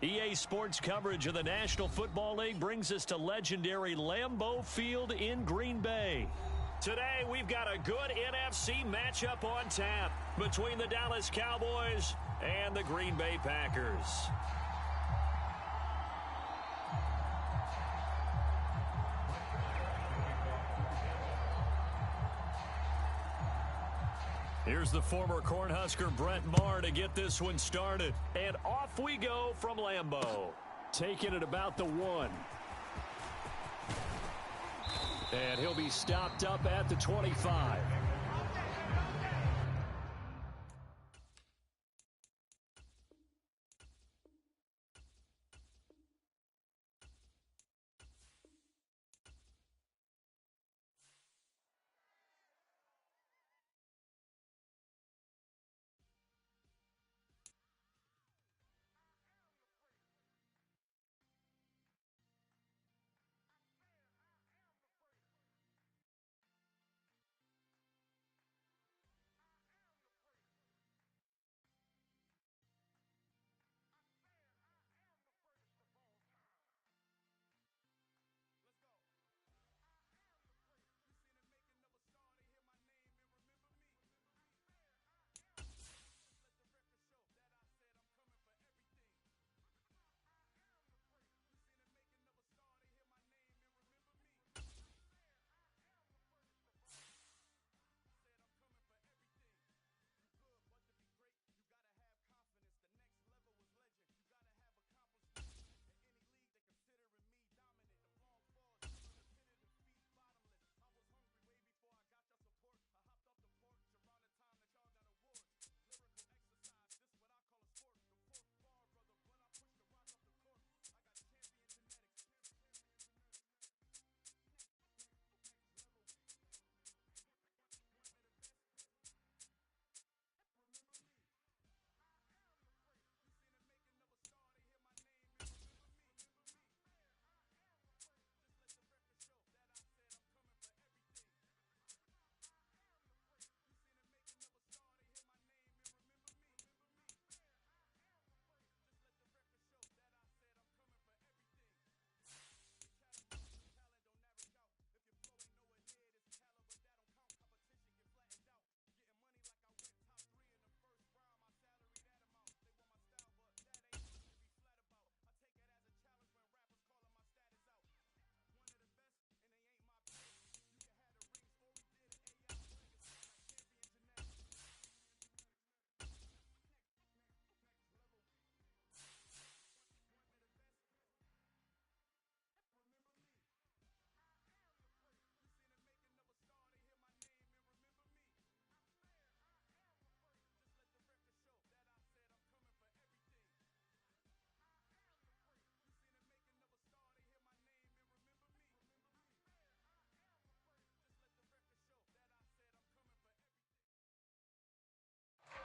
EA Sports coverage of the National Football League brings us to legendary Lambeau Field in Green Bay. Today, we've got a good NFC matchup on tap between the Dallas Cowboys and the Green Bay Packers. Here's the former Cornhusker Brent Maher to get this one started. And off we go from Lambeau. Taking it about the 1. And he'll be stopped up at the 25.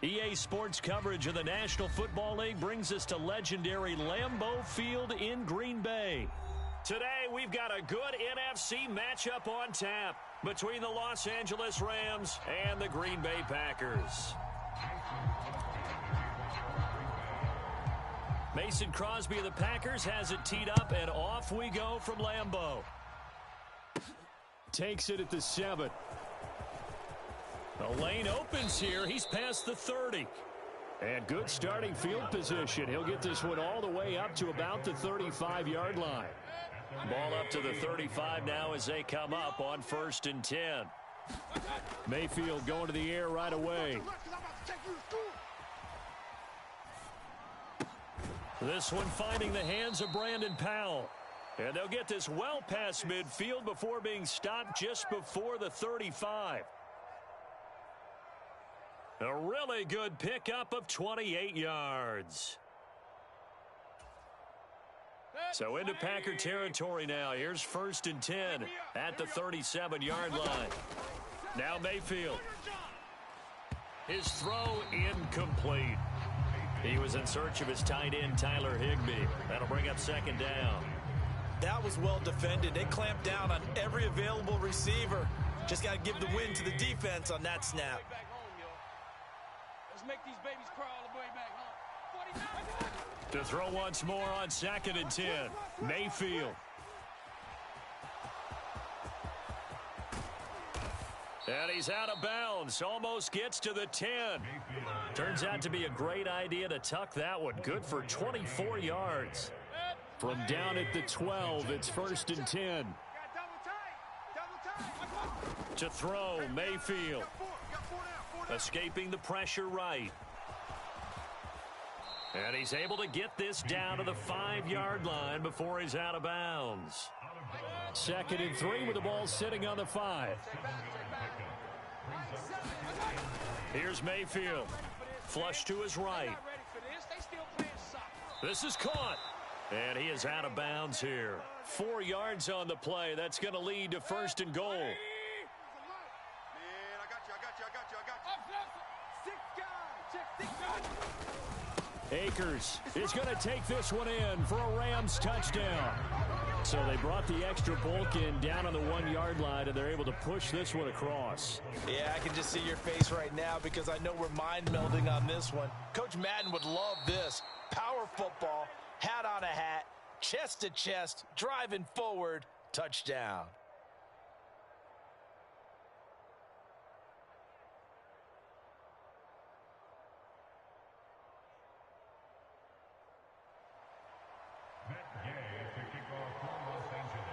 EA Sports coverage of the National Football League brings us to legendary Lambeau Field in Green Bay. Today, we've got a good NFC matchup on tap between the Los Angeles Rams and the Green Bay Packers. Mason Crosby of the Packers has it teed up, and off we go from Lambeau. Takes it at the 7. The lane opens here. He's past the 30. And good starting field position. He'll get this one all the way up to about the 35-yard line. Ball up to the 35 now as they come up on 1st and 10. Mayfield going to the air right away. This one finding the hands of Brandon Powell. And they'll get this well past midfield before being stopped just before the 35. A really good pickup of 28 yards. So into Packer territory now. Here's 1st and 10 at the 37-yard line. Now Mayfield. His throw incomplete. He was in search of his tight end, Tyler Higbee. That'll bring up 2nd down. That was well defended. They clamped down on every available receiver. Just got to give the win to the defense on that snap. Let's make these babies crawl all the way back home. 49. To throw once more on 2nd and 10. Mayfield. And he's out of bounds. Almost gets to the 10. Turns out to be a great idea to tuck that one. Good for 24 yards. From down at the 12, it's 1st and 10. To throw, Mayfield. Escaping the pressure right. And he's able to get this down to the 5-yard line before he's out of bounds. 2nd and 3 with the ball sitting on the 5. Here's Mayfield. Flush to his right. This is caught. And he is out of bounds here. 4 yards on the play. That's going to lead to 1st and goal. Akers is going to take this one in for a Rams touchdown. So they brought the extra bulk in down on the 1-yard line, and they're able to push this one across. Yeah, I can just see your face right now because I know we're mind melding on this one. Coach Madden would love this. Power football, hat on a hat, chest to chest, driving forward, touchdown.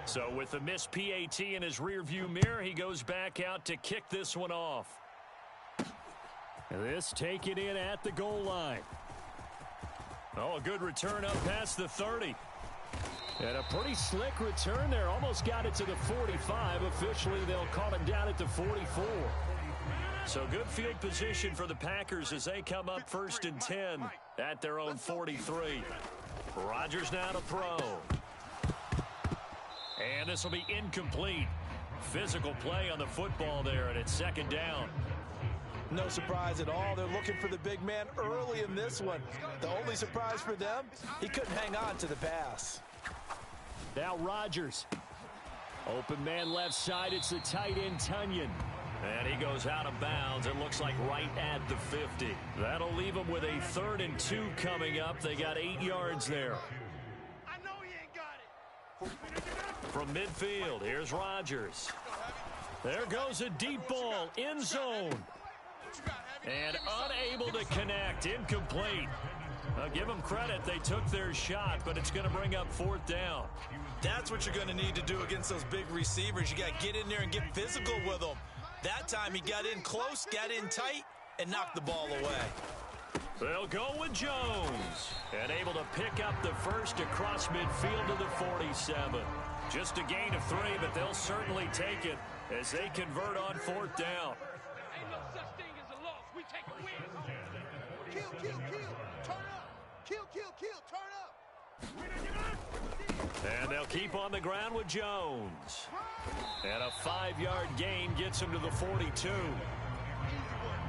So with the missed PAT in his rearview mirror, he goes back out to kick this one off. This taken in at the goal line. Oh, a good return up past the 30. And a pretty slick return there. Almost got it to the 45. Officially, they'll call him down at the 44. So good field position for the Packers as they come up 1st and 10 at their own 43. Rodgers now to throw. And this will be incomplete. Physical play on the football there, and it's 2nd down. No surprise at all. They're looking for the big man early in this one. The only surprise for them, he couldn't hang on to the pass. Now Rodgers. Open man left side. It's the tight end, Tunyon. And he goes out of bounds. It looks like right at the 50. That'll leave him with a 3rd and 2 coming up. They got 8 yards there. From midfield, here's Rodgers. There goes a deep ball, end zone. And unable to connect, incomplete. I'll give them credit, they took their shot, but it's going to bring up 4th down. That's what you're going to need to do against those big receivers. You got to get in there and get physical with them. That time he got in close, got in tight, and knocked the ball away. They'll go with Jones. And able to pick up the first across midfield to the 47. Just a gain of 3, but they'll certainly take it as they convert on 4th down. Ain't no such thing as a loss. We take a win. Kill, kill, kill. Turn up. Kill, kill, kill. Turn up. And they'll keep on the ground with Jones. And a 5-yard gain gets him to the 42.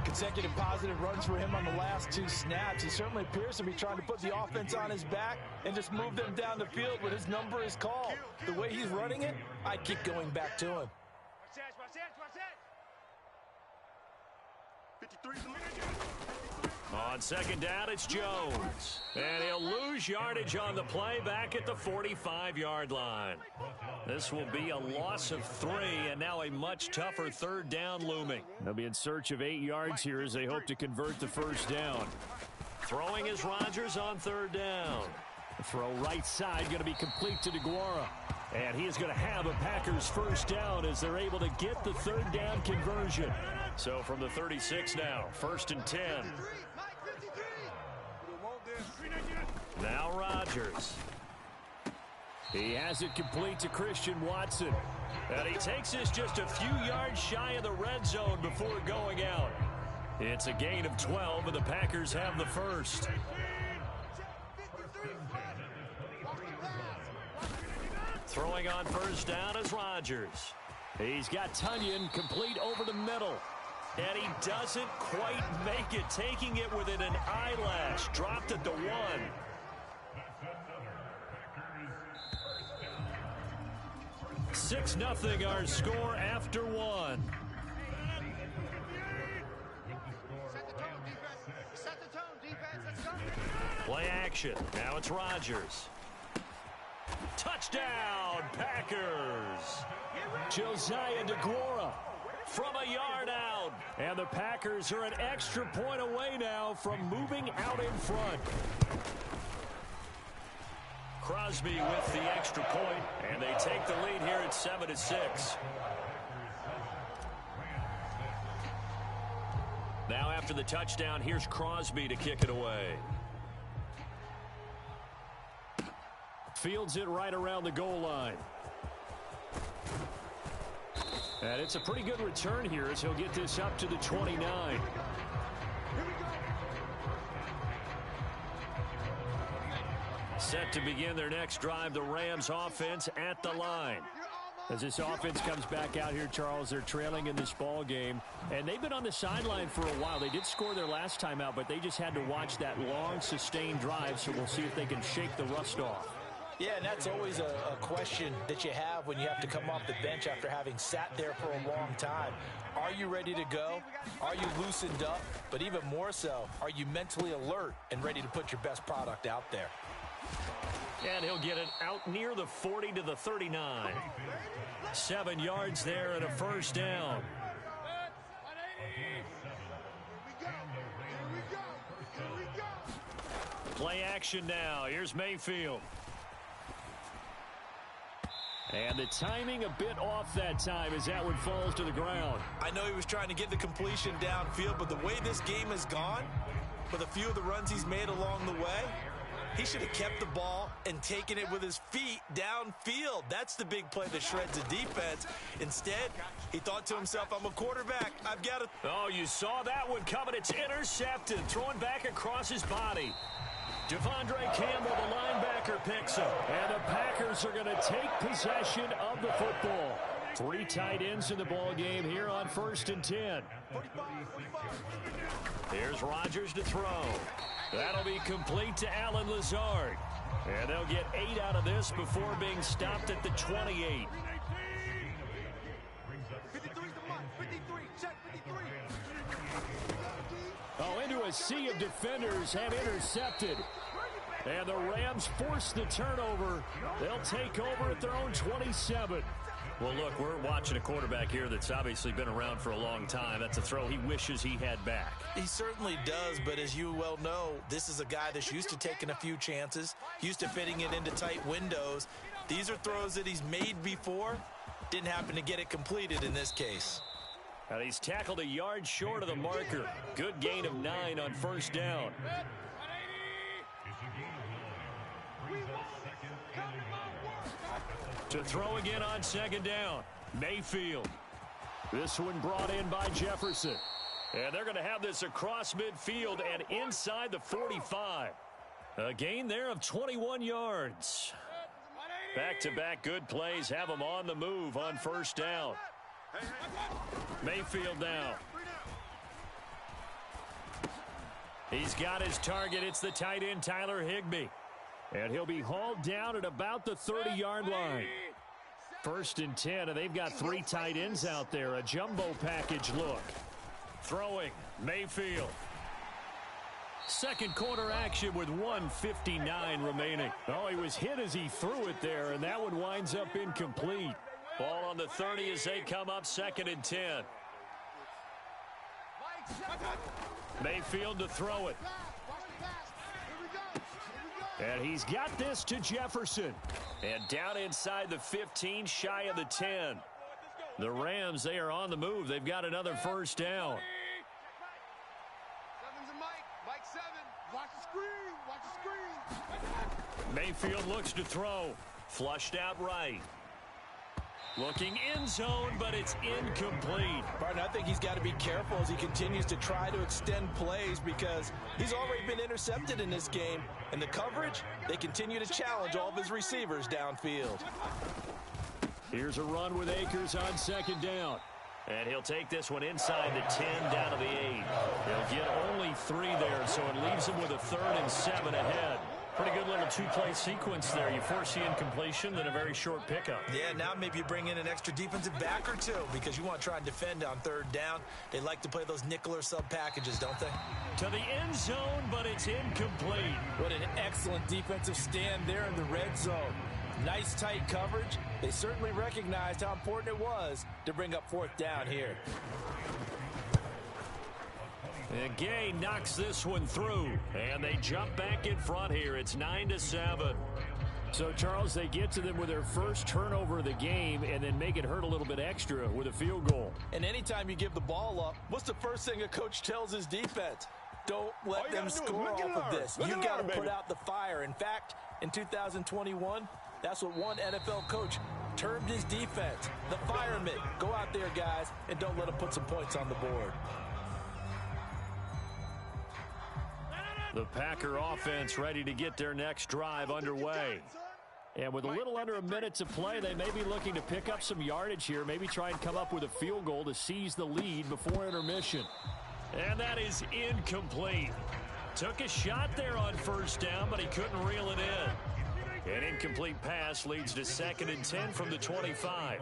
Consecutive positive runs for him on the last 2 snaps. He certainly appears to be trying to put the offense on his back and just move them down the field when his number is called. The way he's running it, I'd keep going back to him. On 2nd down, it's Jones. And he'll lose yardage on the play back at the 45-yard line. This will be a loss of 3, and now a much tougher 3rd down looming. They'll be in search of 8 yards here as they hope to convert the 1st down. Throwing is Rodgers on 3rd down. The throw right side going to be complete to DeGuara. And he is going to have a Packers 1st down as they're able to get the 3rd down conversion. So from the 36 now, 1st and 10. Now Rodgers. He has it complete to Christian Watson. And he takes this just a few yards shy of the red zone before going out. It's a gain of 12, and the Packers have the 1st. Throwing on 1st down is Rodgers. He's got Tunyon complete over the middle. And he doesn't quite make it, taking it within an eyelash. Dropped at the 1. 6-0 our score after 1. Play action. Now it's Rodgers. Touchdown, Packers. Josiah DeGuara from a yard out. And the Packers are an extra point away now from moving out in front. Crosby with the extra point, and they take the lead here at 7-6. Now after the touchdown, here's Crosby to kick it away. Fields it right around the goal line. And it's a pretty good return here as he'll get this up to the 29. Set to begin their next drive, the Rams offense at the line. As this offense comes back out here, Charles, they're trailing in this ball game, and they've been on the sideline for a while. They did score their last time out, but they just had to watch that long, sustained drive, so we'll see if they can shake the rust off. Yeah, and that's always a question that you have when you have to come off the bench after having sat there for a long time. Are you ready to go? Are you loosened up? But even more so, are you mentally alert and ready to put your best product out there? And he'll get it out near the 40 to the 39. 7 yards there and a first down. Play action now. Here's Mayfield. And the timing a bit off that time as that one falls to the ground. I know he was trying to get the completion downfield, but the way this game has gone, with a few of the runs he's made along the way, he should have kept the ball and taken it with his feet downfield. That's the big play that shreds the defense. Instead, he thought to himself, I'm a quarterback. I've got to... Oh, you saw that one coming. It's intercepted. Thrown back across his body. Devondre Campbell, the linebacker, picks him. And the Packers are going to take possession of the football. 3 tight ends in the ball game here on 1st and 10. Here's Rodgers to throw. That'll be complete to Allen Lazard. And they'll get 8 out of this before being stopped at the 28. 53's the mark. 53. Check 53. Oh, into a sea of defenders have intercepted. And the Rams force the turnover. They'll take over at their own 27. Well, look, we're watching a quarterback here that's obviously been around for a long time. That's a throw he wishes he had back. He certainly does, but as you well know, this is a guy that's used to taking a few chances, used to fitting it into tight windows. These are throws that he's made before. Didn't happen to get it completed in this case. And he's tackled a yard short of the marker. Good gain of 9 on first down. To throw again on second down. Mayfield. This one brought in by Jefferson. And they're going to have this across midfield and inside the 45. A gain there of 21 yards. Back-to-back good plays have them on the move on first down. Mayfield now. He's got his target. It's the tight end, Tyler Higbee. And he'll be hauled down at about the 30-yard line. 1st and 10, and they've got 3 tight ends out there. A jumbo package look. Throwing, Mayfield. Second quarter action with 1:59 remaining. Oh, he was hit as he threw it there, and that one winds up incomplete. Ball on the 30 as they come up 2nd and 10. Mayfield to throw it. And he's got this to Jefferson. And down inside the 15, shy of the 10. The Rams, they are on the move. They've got another first down. 7's a Mike. Mike 7. Watch the screen. Watch the screen. Mayfield looks to throw. Flushed out right. Looking in zone, but it's incomplete. Barton, I think he's got to be careful as he continues to try to extend plays because he's already been intercepted in this game. And the coverage, they continue to challenge all of his receivers downfield. Here's a run with Akers on second down. And he'll take this one inside the 10 down to the 8. He'll get only 3 there, so it leaves him with a 3rd and 7 ahead. Pretty good little two-play sequence there. You force the incompletion, then a very short pickup. Yeah, now maybe you bring in an extra defensive back or two because you want to try and defend on third down. They like to play those nickel or sub packages, don't they? To the end zone, but it's incomplete. What an excellent defensive stand there in the red zone. Nice tight coverage. They certainly recognized how important it was to bring up fourth down here. And Gay knocks this one through, and they jump back in front here. It's 9-7. So, Charles, they get to them with their first turnover of the game and then make it hurt a little bit extra with a field goal. And anytime you give the ball up, what's the first thing a coach tells his defense? Don't let them score off of this. You got to put out the fire. In fact, in 2021, that's what one NFL coach termed his defense. The firemen. Go out there, guys, and don't let them put some points on the board. The Packer offense ready to get their next drive underway. And with a little under a minute to play, they may be looking to pick up some yardage here, maybe try and come up with a field goal to seize the lead before intermission. And that is incomplete. Took a shot there on first down, but he couldn't reel it in. An incomplete pass leads to 2nd and 10 from the 25.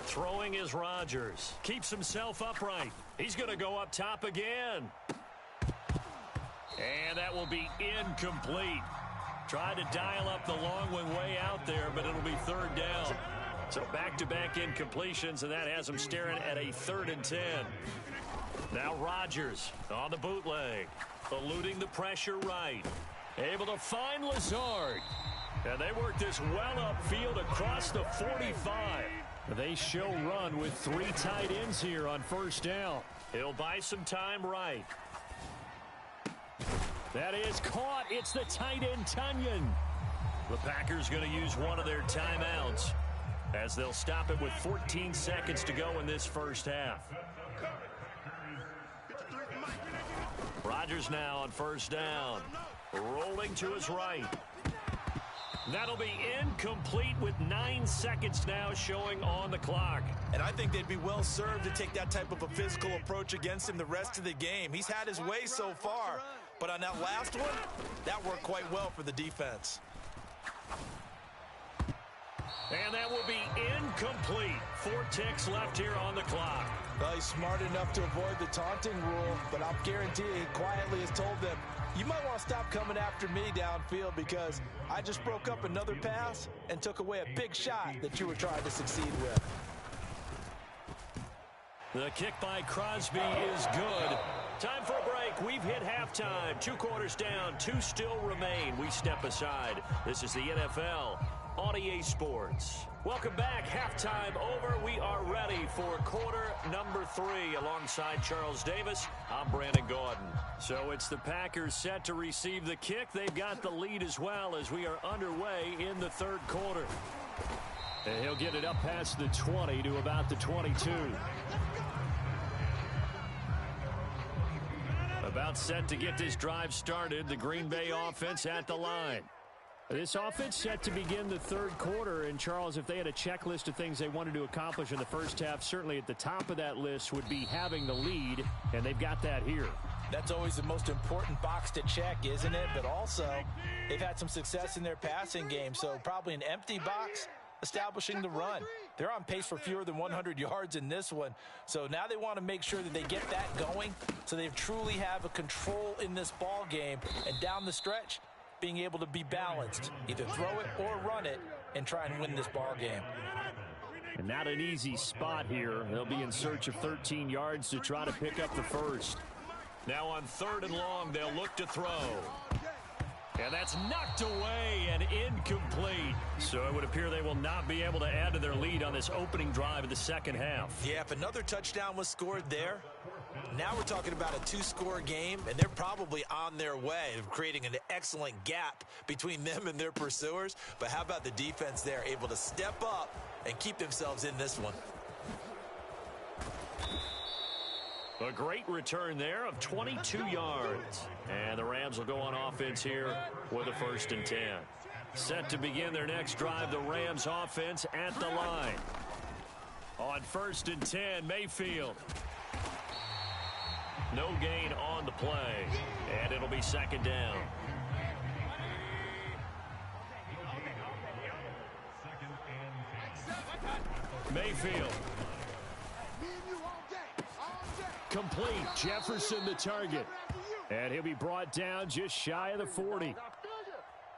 Throwing is Rodgers. Keeps himself upright. He's going to go up top again. And that will be incomplete. Tried to dial up the long one way out there, but it'll be third down. So back-to-back incompletions, and that has him staring at a 3rd and 10. Now Rodgers on the bootleg, eluding the pressure right. Able to find Lazard. And they work this well upfield across the 45. They show run with 3 tight ends here on first down. He'll buy some time right. That is caught. It's the tight end, Tunyon. The Packers going to use one of their timeouts as they'll stop it with 14 seconds to go in this first half. Rodgers now on first down. Rolling to his right. That'll be incomplete with 9 seconds now showing on the clock. And I think they'd be well served to take that type of a physical approach against him the rest of the game. He's had his way so far. But on that last one, that worked quite well for the defense. And that will be incomplete. 4 ticks left here on the clock. Well, he's smart enough to avoid the taunting rule, but I'll guarantee he quietly has told them, you might want to stop coming after me downfield because I just broke up another pass and took away a big shot that you were trying to succeed with. The kick by Crosby is good. Time for a break. We've hit halftime. 2 quarters down. 2 still remain. We step aside. This is the NFL on EA Sports. Welcome back. Halftime over. We are ready for quarter number 3 alongside Charles Davis. I'm Brandon Gordon. So it's the Packers set to receive the kick. They've got the lead as well as we are underway in the third quarter. And he'll get it up past the 20 to about the 22. About set to get this drive started. The Green Bay offense at the line. This offense set to begin the third quarter. And, Charles, if they had a checklist of things they wanted to accomplish in the first half, certainly at the top of that list would be having the lead, and they've got that here. That's always the most important box to check, isn't it? But also, they've had some success in their passing game, so probably an empty box establishing the run. They're on pace for fewer than 100 yards in this one. So now they want to make sure that they get that going so they truly have a control in this ball game. And down the stretch, being able to be balanced, either throw it or run it and try and win this ball game. And not an easy spot here. They'll be in search of 13 yards to try to pick up the first. Now on 3rd and long, they'll look to throw. And that's knocked away and incomplete. So it would appear they will not be able to add to their lead on this opening drive of the second half. Yeah, if another touchdown was scored there, now we're talking about a 2-score game, and they're probably on their way of creating an excellent gap between them and their pursuers. But how about the defense there, able to step up and keep themselves in this one? A great return there of 22 yards. And the Rams will go on offense here with a 1st and 10. Set to begin their next drive, the Rams offense at the line. On 1st and 10, Mayfield. No gain on the play. And it'll be 2nd down. Mayfield. Complete. Jefferson the target. And he'll be brought down just shy of the 40.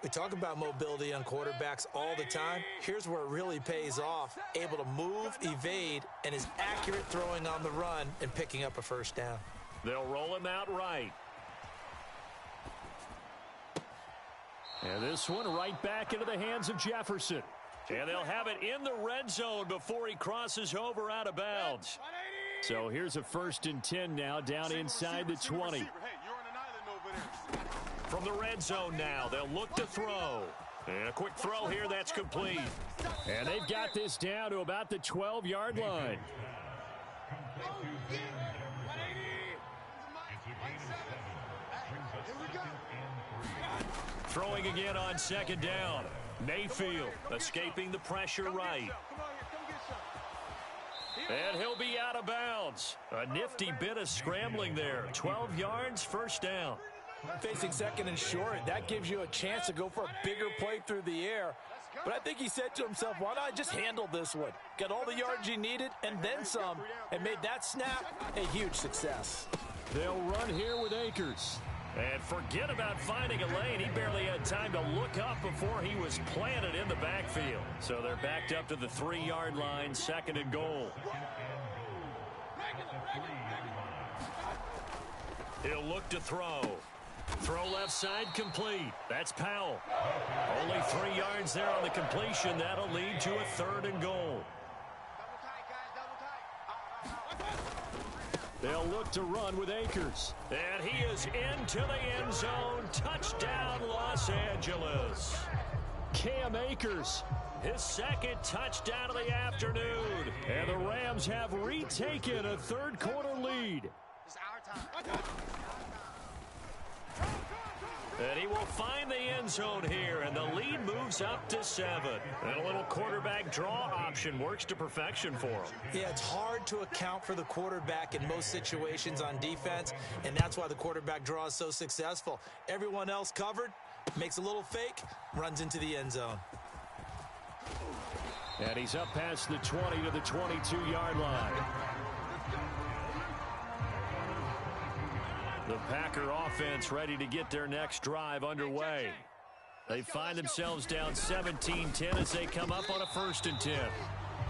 We talk about mobility on quarterbacks all the time. Here's where it really pays off. Able to move, evade, and is accurate throwing on the run and picking up a first down. They'll roll him out right. And this one right back into the hands of Jefferson. And they'll have it in the red zone before he crosses over out of bounds. So here's a 1st and 10 now down inside the 20. From the red zone now, they'll look to throw. And a quick throw here, that's complete. And they've got this down to about the 12-yard line. Throwing again on 2nd down. Mayfield escaping the pressure right. And he'll be out of bounds. A nifty bit of scrambling there. 12 yards, 1st down. Facing 2nd and short, that gives you a chance to go for a bigger play through the air. But I think he said to himself, why not just handle this one? Got all the yards you needed and then some, and made that snap a huge success. They'll run here with Akers. And forget about finding a lane. He barely had time to look up before he was planted in the backfield. So they're backed up to the 3-yard line, 2nd and goal. He'll look to throw. Throw left side complete. That's Powell. Only 3 yards there on the completion. That'll lead to a 3rd and goal. They'll look to run with Akers. And he is into the end zone. Touchdown, Los Angeles. Cam Akers. His 2nd touchdown of the afternoon. And the Rams have retaken a 3rd quarter lead. It's our time. And he will find the end zone here, and the lead moves up to 7. And a little quarterback draw option works to perfection for him. Yeah, it's hard to account for the quarterback in most situations on defense, and that's why the quarterback draw is so successful. Everyone else covered, makes a little fake, runs into the end zone. And he's up past the 20 to the 22-yard line. The Packer offense ready to get their next drive underway. They find themselves down 17-10 as they come up on a 1st and 10.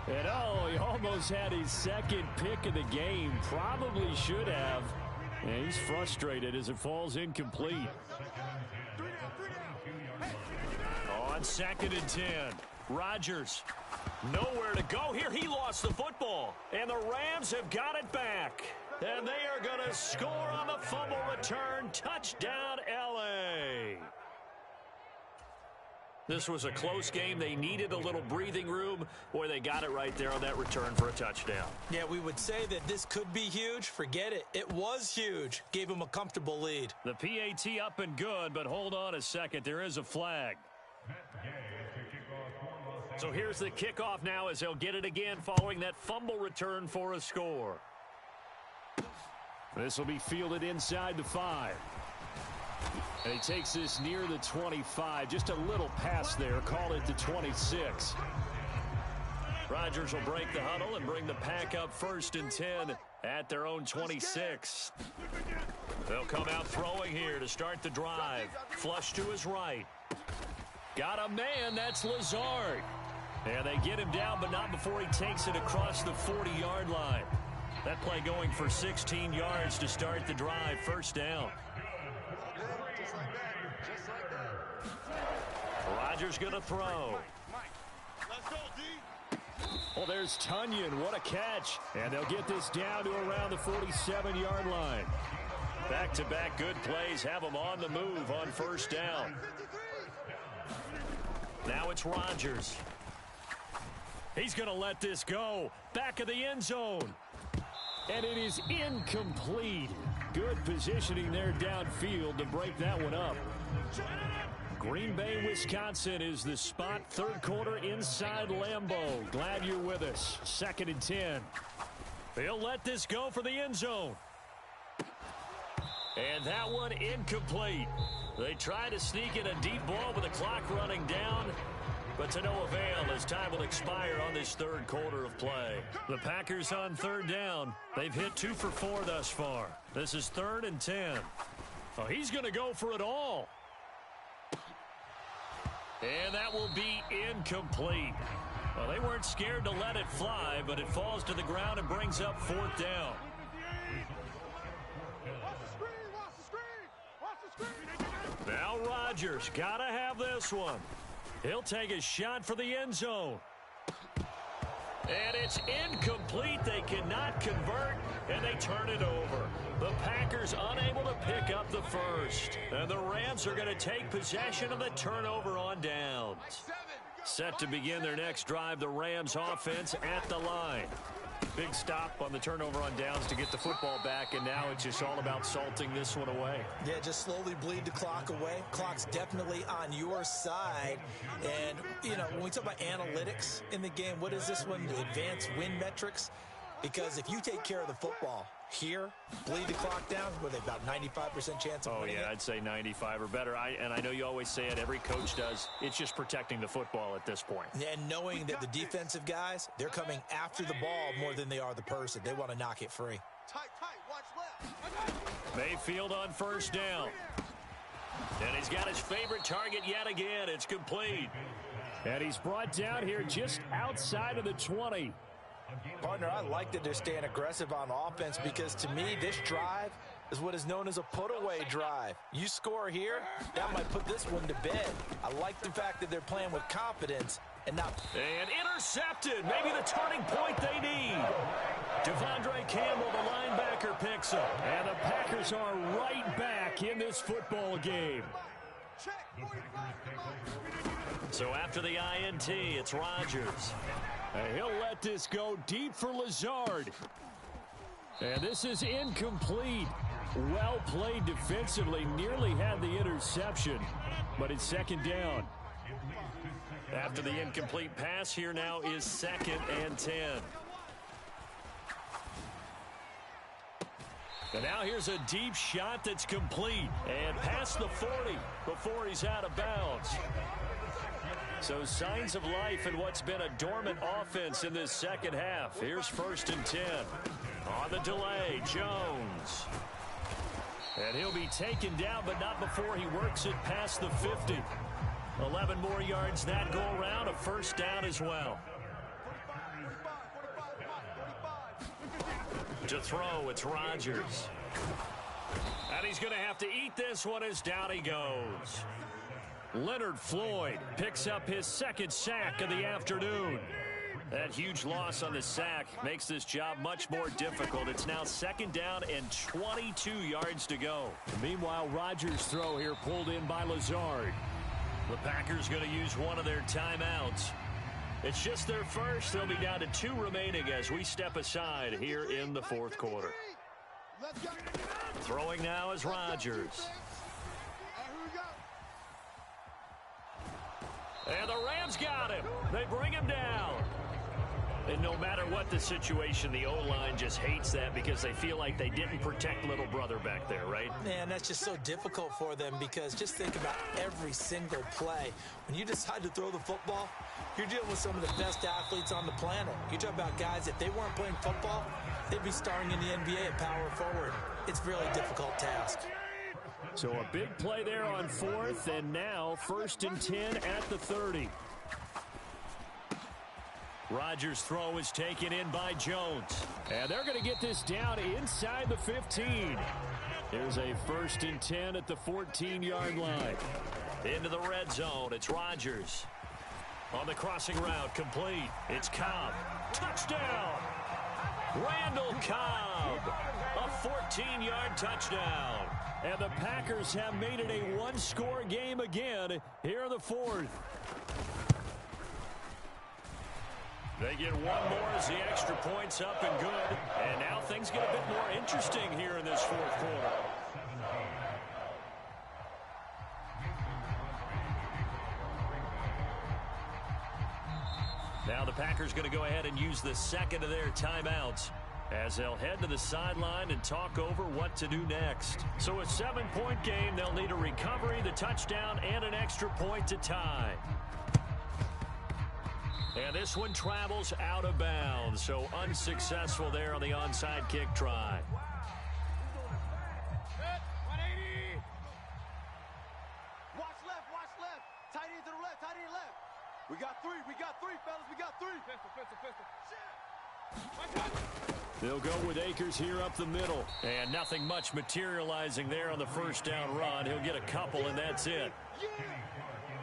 And oh, he almost had his 2nd pick of the game. Probably should have. And he's frustrated as it falls incomplete. On 2nd and 10, Rodgers. Nowhere to go here. He lost the football. And the Rams have got it back. And they are going to score on the fumble return. Touchdown, L.A. This was a close game. They needed a little breathing room. Boy, they got it right there on that return for a touchdown. Yeah, we would say that this could be huge. Forget it. It was huge. Gave him a comfortable lead. The PAT up and good, but hold on a second. There is a flag. So here's the kickoff now as they'll get it again following that fumble return for a score. This will be fielded inside the 5. And he takes this near the 25. Just a little pass there. Call it the 26. Rodgers will break the huddle and bring the Pack up 1st and 10 at their own 26. They'll come out throwing here to start the drive. Flush to his right. Got a man. That's Lazard. And they get him down, but not before he takes it across the 40-yard line. That play going for 16 yards to start the drive. 1st down. Rodgers going to throw. Oh, there's Tunyon. What a catch. And they'll get this down to around the 47-yard line. Back-to-back good plays have them on the move on 1st down. Now it's Rodgers. He's going to let this go. Back of the end zone. And it is incomplete. Good positioning there downfield to break that one up. Green Bay, Wisconsin is the spot. 3rd quarter inside Lambeau. Glad you're with us. 2nd and 10. They'll let this go for the end zone. And that one incomplete. They try to sneak in a deep ball with the clock running down, but to no avail as as time will expire on this third quarter of play. The Packers on third down. They've hit 2 for 4 thus far. This is 3rd and 10. Oh, he's going to go for it all. And that will be incomplete. Well, they weren't scared to let it fly, but it falls to the ground and brings up 4th down. Now Rodgers got to have this one. He'll take a shot for the end zone. And it's incomplete. They cannot convert, and they turn it over. The Packers unable to pick up the first. And the Rams are going to take possession of the turnover on downs. Set to begin their next drive, the Rams offense at the line. Big stop on the turnover on downs to get the football back, and now it's just all about salting this one away. Yeah, just slowly bleed the clock away. Clock's definitely on your side. And, you know, when we talk about analytics in the game, what is this one? Advanced win metrics? Because if you take care of the football here, bleed the clock down, with about 95% chance of winning it. I'd say 95 or better. And I know you always say it, every coach does. It's just protecting the football at this point. And knowing that the defensive guys, they're coming after the ball more than they are the person. They want to knock it free. Tight, watch left. Mayfield on first down. And he's got his favorite target yet again. It's complete. And he's brought down here just outside of the 20. Partner, I like that they're staying aggressive on offense because, to me, this drive is what is known as a put-away drive. You score here, that might put this one to bed. I like the fact that they're playing with confidence and not... And intercepted. Maybe the turning point they need. Devondre Campbell, the linebacker, picks up. And the Packers are right back in this football game. Check, 45. So after the INT, it's Rodgers. And he'll let this go deep for Lazard. And this is incomplete. Well played defensively. Nearly had the interception. But it's 2nd down. After the incomplete pass, here now is 2nd and 10. And now here's a deep shot that's complete. And past the 40 before he's out of bounds. So signs of life in what's been a dormant offense in this second half. Here's 1st and 10. On the delay, Jones. And he'll be taken down, but not before he works it past the 50. 11 more yards that go around, a 1st down as well. To throw, it's Rodgers. And he's going to have to eat this one as down he goes. Leonard Floyd picks up his 2nd sack of the afternoon. That huge loss on the sack makes this job much more difficult. It's now 2nd down and 22 yards to go. Meanwhile, Rodgers' throw here pulled in by Lazard. The Packers going to use one of their timeouts. It's just their first. They'll be down to 2 remaining as we step aside here in the 4th quarter. Throwing now is Rodgers. And the Rams got him. They bring him down. And no matter what the situation, the O-line just hates that because they feel like they didn't protect little brother back there, right? Man, that's just so difficult for them because just think about every single play. When you decide to throw the football, you're dealing with some of the best athletes on the planet. You talk about guys, if they weren't playing football, they'd be starring in the NBA at power forward. It's a really difficult task. So a big play there on 4th, and now 1st and 10 at the 30. Rodgers' throw is taken in by Jones. And they're going to get this down inside the 15. Here's a 1st and 10 at the 14-yard line. Into the red zone, it's Rodgers. On the crossing route, complete. It's Cobb. Touchdown! Randall Cobb. A 14-yard touchdown. And the Packers have made it a one-score game again here in the 4th. They get one more as the extra point's up and good. And now things get a bit more interesting here in this 4th quarter. Now the Packers going to go ahead and use the 2nd of their timeouts as they'll head to the sideline and talk over what to do next. So a 7-point game, they'll need a recovery, the touchdown, and an extra point to tie. And this one travels out of bounds, so unsuccessful there on the onside kick try. 180. Watch left, watch left. Tight end to the left, tight end left. We got three, fellas, we got three. Pistol. They'll go with Akers here up the middle. And nothing much materializing there on the first down run. He'll get a couple, and that's it.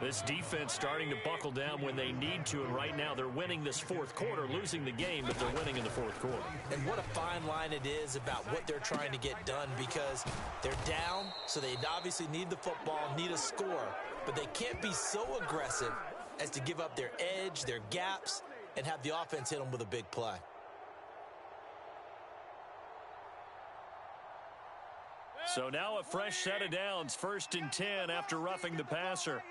This defense starting to buckle down when they need to, and right now they're winning this fourth quarter, losing the game, but they're winning in the fourth quarter. And what a fine line it is about what they're trying to get done, because they're down, so they obviously need the football, need a score, but they can't be so aggressive as to give up their edge, their gaps, and have the offense hit them with a big play. So now a fresh set of downs, 1st and 10 after roughing the passer.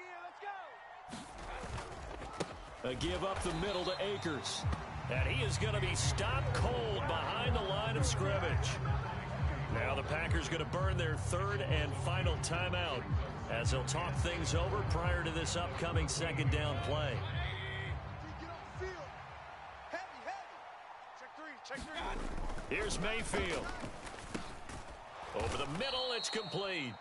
A give up the middle to Akers. And he is going to be stopped cold behind the line of scrimmage. Now the Packers going to burn their 3rd and final timeout as they'll talk things over prior to this upcoming 2nd down play. Check three. Here's Mayfield. Over the middle, it's complete.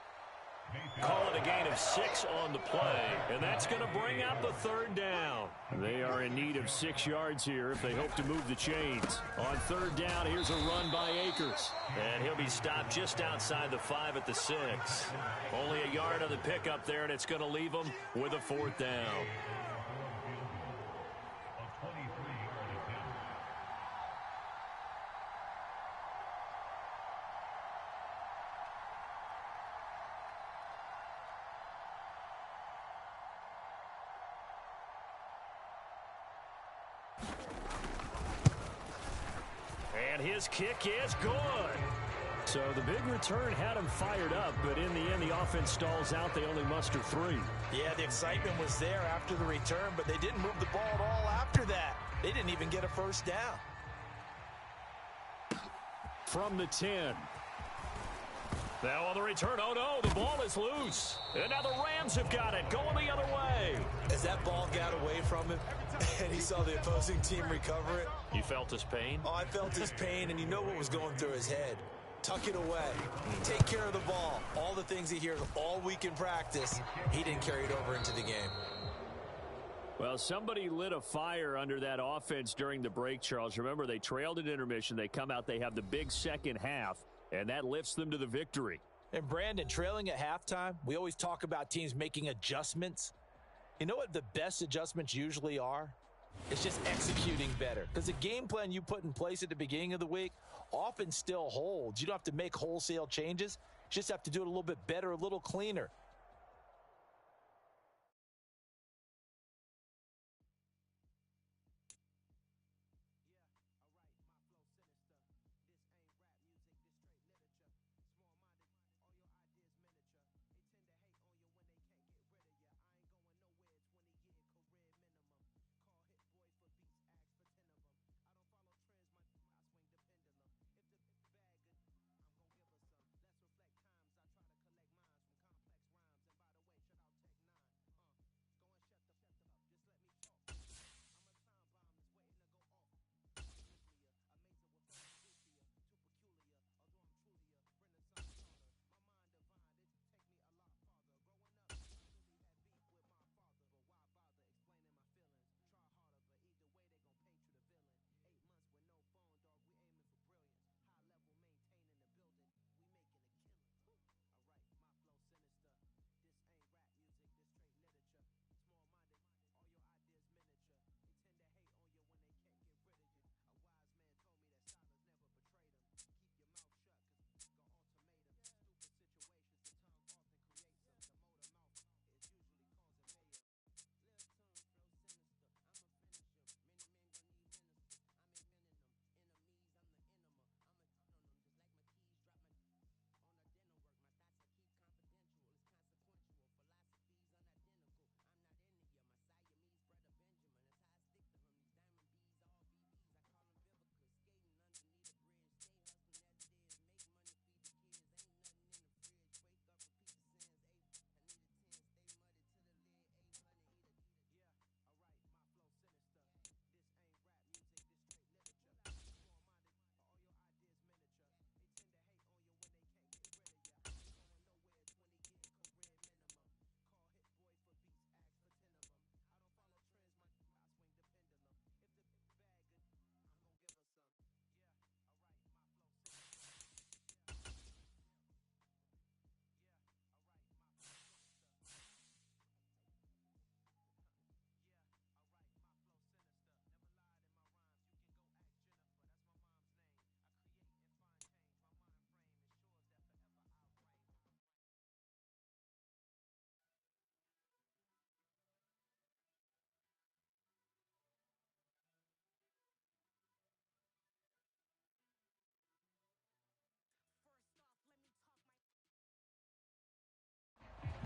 Call it a gain of 6 on the play, and that's going to bring up the 3rd down. They are in need of 6 yards here if they hope to move the chains. On 3rd down, here's a run by Akers. And he'll be stopped just outside the 5 at the 6. Only a yard on the pickup there, and it's going to leave them with a 4th down. And his kick is good. So the big return had him fired up, but in the end, the offense stalls out. They only muster 3. Yeah, the excitement was there after the return, but they didn't move the ball at all after that. They didn't even get a 1st down. From the 10. Now on the return, oh no, the ball is loose. And now the Rams have got it, going the other way. As that ball got away from him and he saw the opposing team recover it. You felt his pain? Oh, I felt his pain, and you know what was going through his head. Tuck it away. Take care of the ball. All the things he hears all week in practice, he didn't carry it over into the game. Well, somebody lit a fire under that offense during the break, Charles. Remember, they trailed at intermission. They come out, they have the big second half, and that lifts them to the victory. And Brandon, trailing at halftime, we always talk about teams making adjustments. You know what the best adjustments usually are? It's just executing better. Because the game plan you put in place at the beginning of the week often still holds. You don't have to make wholesale changes. You just have to do it a little bit better, a little cleaner.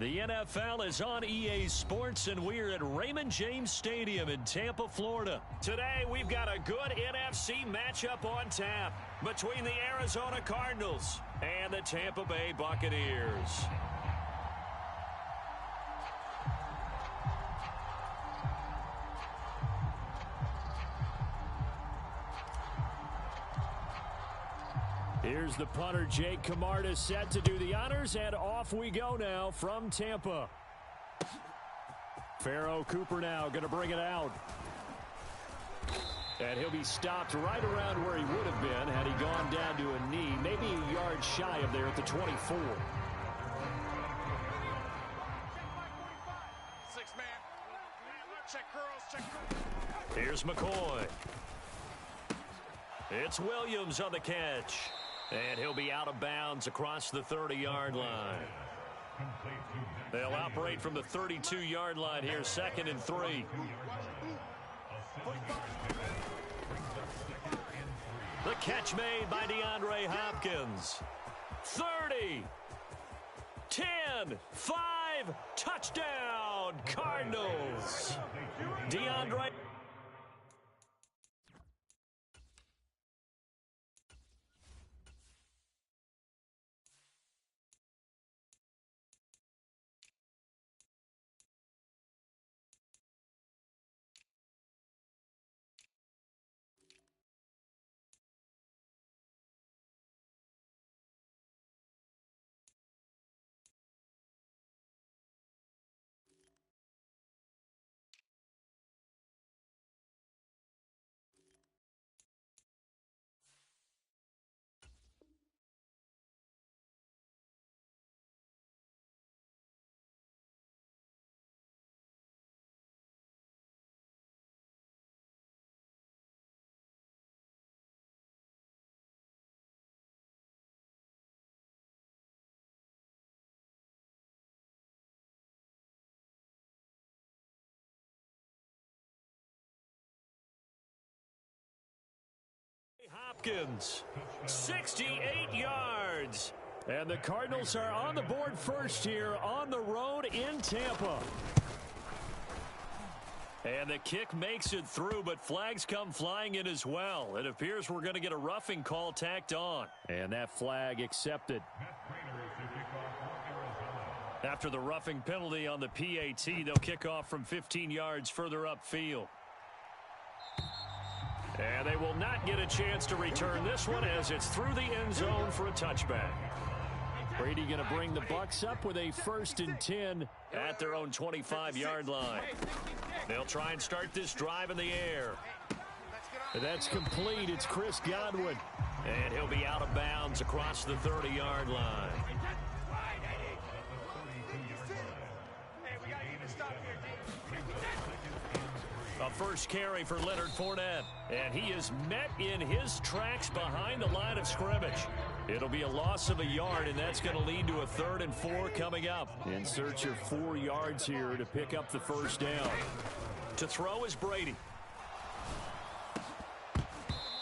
The NFL is on EA Sports, and we're at Raymond James Stadium in Tampa, Florida. Today, we've got a good NFC matchup on tap between the Arizona Cardinals and the Tampa Bay Buccaneers. Here's the punter, Jake Camarda, set to do the honors, and off we go now from Tampa. Pharaoh Cooper now going to bring it out. And he'll be stopped right around where he would have been had he gone down to a knee, maybe a yard shy of there at the 24. 6-man. Check curls, check curls. Here's McCoy. It's Williams on the catch. And he'll be out of bounds across the 30-yard line. They'll operate from the 32-yard line here, 2nd and 3. The catch made by DeAndre Hopkins. 30, 10, 5, touchdown, Cardinals. DeAndre. Hopkins, 68 yards. And the Cardinals are on the board first here on the road in Tampa. And the kick makes it through, but flags come flying in as well. It appears we're going to get a roughing call tacked on. And that flag accepted. After the roughing penalty on the PAT, they'll kick off from 15 yards further upfield. And they will not get a chance to return this one as it's through the end zone for a touchback. Brady going to bring the Bucs up with a 1st and 10 at their own 25-yard line. They'll try and start this drive in the air. That's complete. It's Chris Godwin. And he'll be out of bounds across the 30-yard line. A first carry for Leonard Fournette. And he is met in his tracks behind the line of scrimmage. It'll be a loss of a yard, and that's going to lead to a 3rd and 4 coming up. In search of 4 yards here to pick up the first down. To throw is Brady.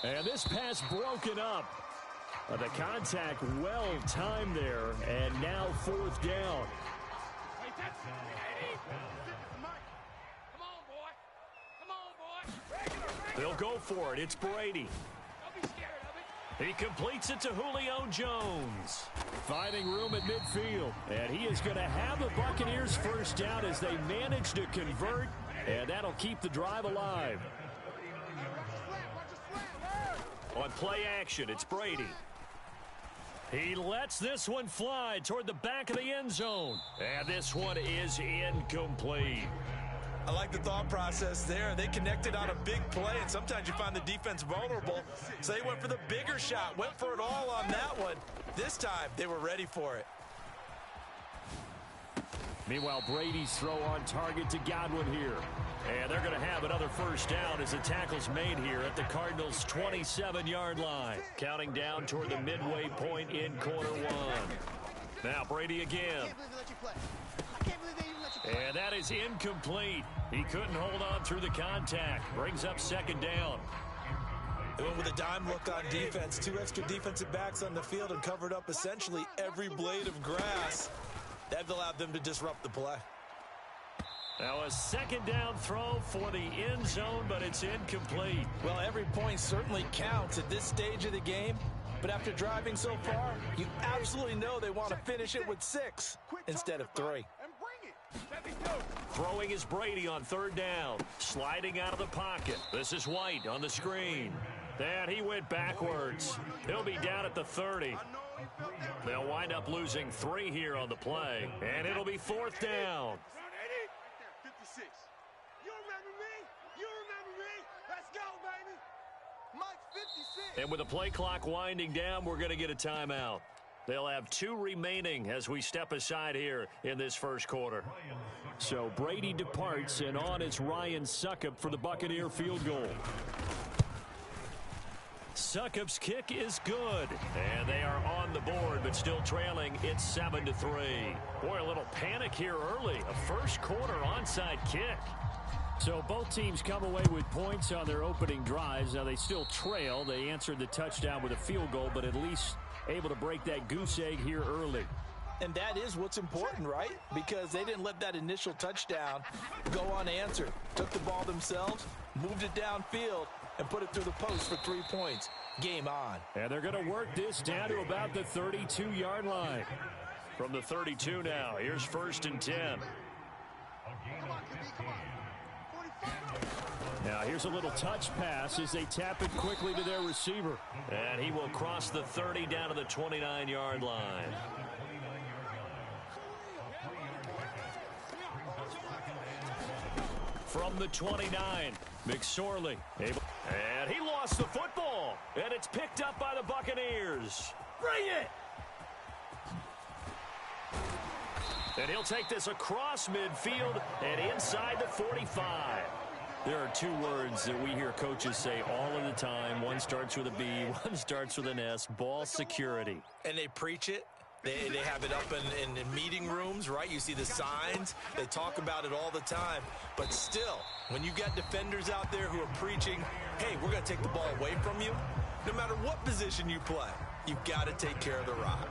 And this pass broken up. The contact well timed there, and now 4th down. They'll go for it. It's Brady. He completes it to Julio Jones. Finding room at midfield. And he is going to have the Buccaneers first down as they manage to convert. And that'll keep the drive alive. On play action, it's Brady. He lets this one fly toward the back of the end zone. And this one is incomplete. I like the thought process there. They connected on a big play, and sometimes you find the defense vulnerable. So they went for the bigger shot, went for it all on that one. This time, they were ready for it. Meanwhile, Brady's throw on target to Godwin here. And they're going to have another first down as the tackle's made here at the Cardinals' 27-yard line. Counting down toward the midway point in quarter 1. Now Brady again. And that is incomplete. He couldn't hold on through the contact. Brings up 2nd down. They went with a dime look on defense. 2 extra defensive backs on the field and covered up essentially every blade of grass. That allowed them to disrupt the play. Now a second down throw for the end zone, but it's incomplete. Well, every point certainly counts at this stage of the game. But after driving so far, you absolutely know they want to finish it with 6 instead of 3. Throwing is Brady on third down. Sliding out of the pocket. This is White on the screen. And he went backwards. He'll be down at the 30. They'll wind up losing 3 here on the play. And it'll be fourth down. 56. You remember me? You remember me? Let's go, baby. Mike 56. And with the play clock winding down, we're going to get a timeout. They'll have 2 remaining as we step aside here in this first quarter. So Brady departs, and on is Ryan Succop for the Buccaneer field goal. Succop's kick is good, and they are on the board, but still trailing. It's 7-3. Boy, a little panic here early. A first quarter onside kick. So both teams come away with points on their opening drives. Now they still trail. They answered the touchdown with a field goal, but at least able to break that goose egg here early. And that is what's important, right? Because they didn't let that initial touchdown go unanswered. Took the ball themselves, moved it downfield, and put it through the post for 3 points. Game on. And they're going to work this down to about the 32-yard line. From the 32 now, here's first and 10. Now here's a little touch pass as they tap it quickly to their receiver. And he will cross the 30 down to the 29-yard line. From the 29, McSorley. And he lost the football. And it's picked up by the Buccaneers. Bring it! And he'll take this across midfield and inside the 45. There are 2 words that we hear coaches say all of the time. One starts with a B, one starts with an S. Ball security. And they preach it. They have it up in meeting rooms, right? You see the signs. They talk about it all the time. But still, when you got defenders out there who are preaching, hey, we're going to take the ball away from you, no matter what position you play, you've got to take care of the rock.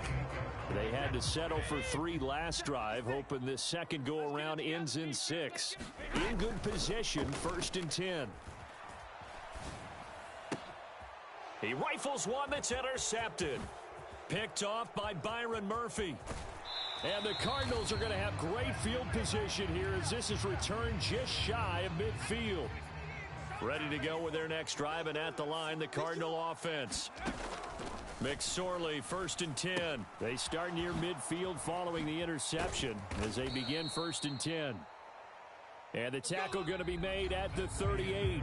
They had to settle for 3 last drive, hoping this second go-around ends in 6. In good position, first and 10. He rifles one that's intercepted. Picked off by Byron Murphy. And the Cardinals are going to have great field position here as this is returned just shy of midfield. Ready to go with their next drive, and at the line, the Cardinal offense. McSorley, first and 10. They start near midfield following the interception as they begin first and 10. And the tackle going to be made at the 38.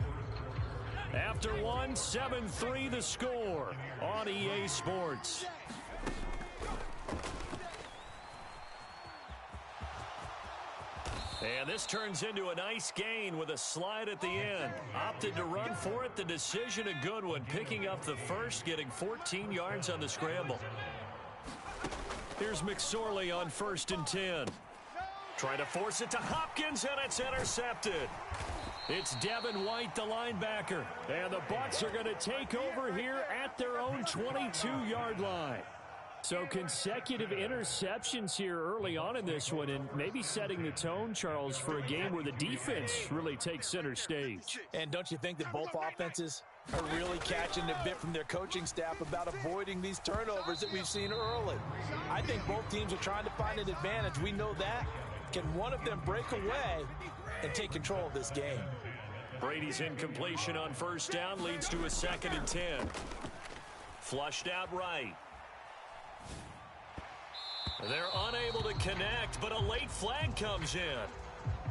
After one, 7-3 the score on EA Sports. And this turns into a nice gain with a slide at the end. Opted to run for it. The decision a good one. Picking up the first, getting 14 yards on the scramble. Here's McSorley on first and 10. Trying to force it to Hopkins, and it's intercepted. It's Devin White, the linebacker. And the Bucs are going to take over here at their own 22-yard line. So consecutive interceptions here early on in this one, and maybe setting the tone, Charles, for a game where the defense really takes center stage. And don't you think that both offenses are really catching a bit from their coaching staff about avoiding these turnovers that we've seen early? I think both teams are trying to find an advantage. We know that. Can one of them break away and take control of this game? Brady's incompletion on first down leads to a second and 10. Flushed out right. They're unable to connect, but a late flag comes in.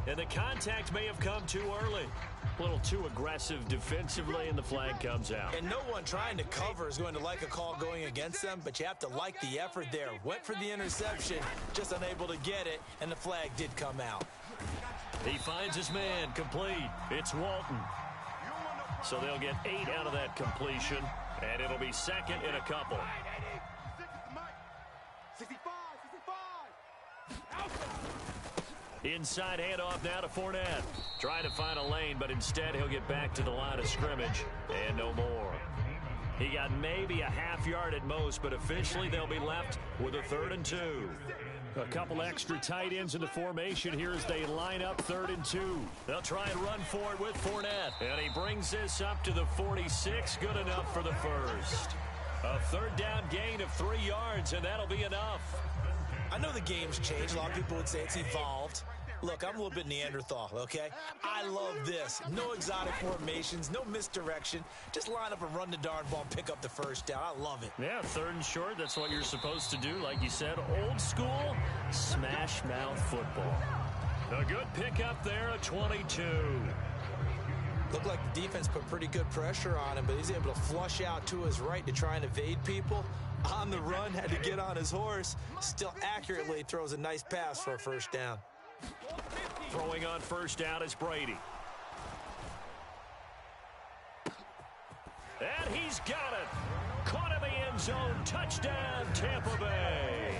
And the contact may have come too early. A little too aggressive defensively, and the flag comes out. And no one trying to cover is going to like a call going against them, but you have to like the effort there. Went for the interception, just unable to get it, and the flag did come out. He finds his man, complete. It's Walton. So they'll get 8 out of that completion, and it'll be second in a couple. 65. Inside handoff now to Fournette. Trying to find a lane, but instead he'll get back to the line of scrimmage. And no more. He got maybe a half yard at most, but officially they'll be left with a 3rd and 2. A couple extra tight ends in the formation here as they line up 3rd and 2. They'll try and run for it with Fournette. And he brings this up to the 46. Good enough for the first. A 3rd down gain of 3 yards, and that'll be enough. I know the game's changed. A lot of people would say it's evolved. Look, I'm a little bit Neanderthal, okay? I love this. No exotic formations, no misdirection. Just line up and run the darn ball, pick up the first down. I love it. Yeah, 3rd and short. That's what you're supposed to do. Like you said, old school, smash mouth football. A good pickup there, a 22. Looked like the defense put pretty good pressure on him, but he's able to flush out to his right to try and evade people. On the run, had to get on his horse. Still accurately throws a nice pass for a first down. Throwing on first down is Brady. And he's got it. Caught in the end zone. Touchdown, Tampa Bay.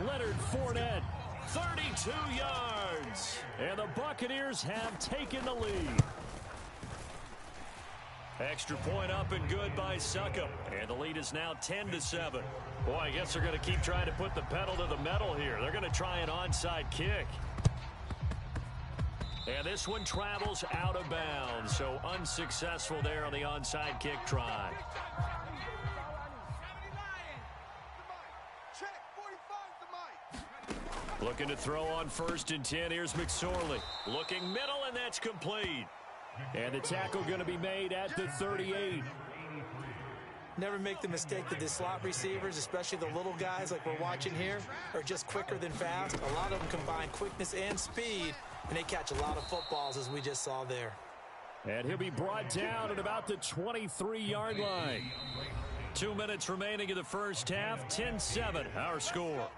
Leonard Fournette, 32 yards. And the Buccaneers have taken the lead. Extra point up and good by Succop. And the lead is now 10-7. Boy, I guess they're going to keep trying to put the pedal to the metal here. They're going to try an onside kick. And this one travels out of bounds, so unsuccessful there on the onside kick try. Looking to throw on 1st and 10. Here's McSorley. Looking middle, and that's complete. And the tackle going to be made at the 38. Never make the mistake that the slot receivers, especially the little guys like we're watching here, are just quicker than fast. A lot of them combine quickness and speed, and they catch a lot of footballs, as we just saw there. And he'll be brought down at about the 23-yard line. 2 minutes remaining in the first half. 10-7, our score.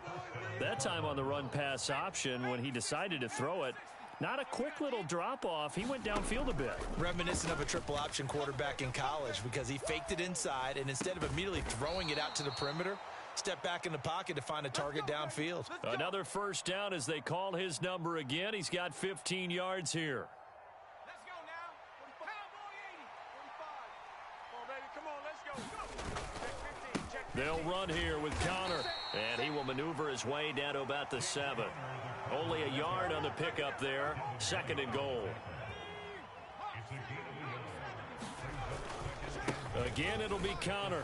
That time on the run-pass option when he decided to throw it. Not a quick little drop-off. He went downfield a bit. Reminiscent of a triple option quarterback in college because he faked it inside, and instead of immediately throwing it out to the perimeter, stepped back in the pocket to find a target downfield. Another first down as they call his number again. He's got 15 yards here. Let's go now. 45, 80. 45. Come on, baby. Come on, let's go. Check 15. Check 15. They'll run here with Connor, and he will maneuver his way down to about the 7. Only a yard on the pickup there. 2nd and goal. Again, it'll be Connor.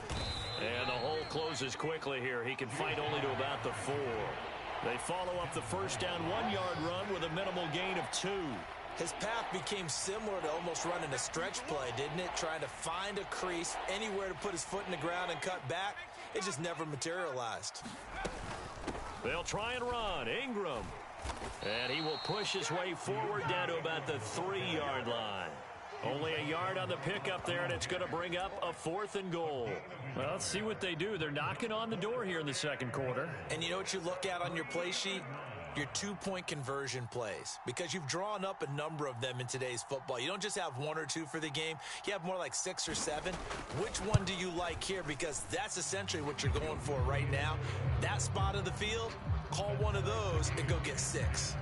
And the hole closes quickly here. He can fight only to about the 4. They follow up the first down 1-yard run with a minimal gain of 2. His path became similar to almost running a stretch play, didn't it? Trying to find a crease, anywhere to put his foot in the ground and cut back. It just never materialized. They'll try and run. Ingram. And he will push his way forward down to about the 3-yard line. Only a yard on the pickup there, and it's going to bring up a 4th and goal. Well, let's see what they do. They're knocking on the door here in the second quarter. And you know what you look at on your play sheet? Your 2-point conversion plays, because you've drawn up a number of them in today's football. You don't just have 1 or 2 for the game. You have more like 6 or 7. Which one do you like here? Because that's essentially what you're going for right now. That spot of the field, call one of those and go get 6.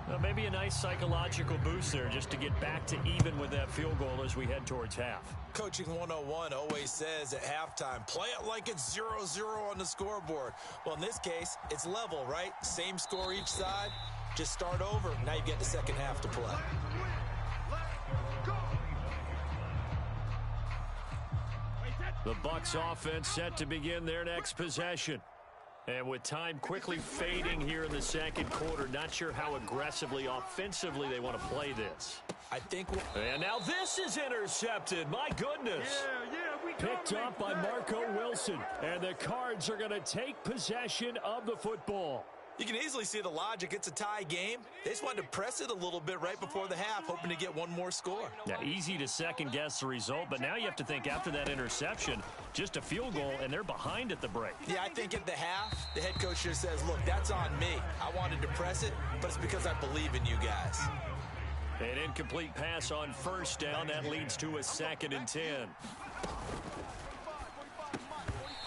Well, maybe a nice psychological boost there just to get back to even with that field goal as we head towards half. Coaching 101 always says at halftime, play it like it's 0-0 on the scoreboard. Well, in this case, it's level, right? Same score each side. Just start over. Now you get the second half to play. The Bucs offense set to begin their next possession. And with time quickly fading here in the second quarter, not sure how aggressively, offensively they want to play this. I think. And now this is intercepted. My goodness. Picked up by Marco Wilson. And the Cards are going to take possession of the football. You can easily see the logic. It's a tie game. They just wanted to press it a little bit right before the half, hoping to get one more score. Now, easy to second-guess the result, but now you have to think after that interception, just a field goal, and they're behind at the break. Yeah, I think at the half, the head coach just says, look, that's on me. I wanted to press it, but it's because I believe in you guys. An incomplete pass on first down. That leads to a 2nd and 10.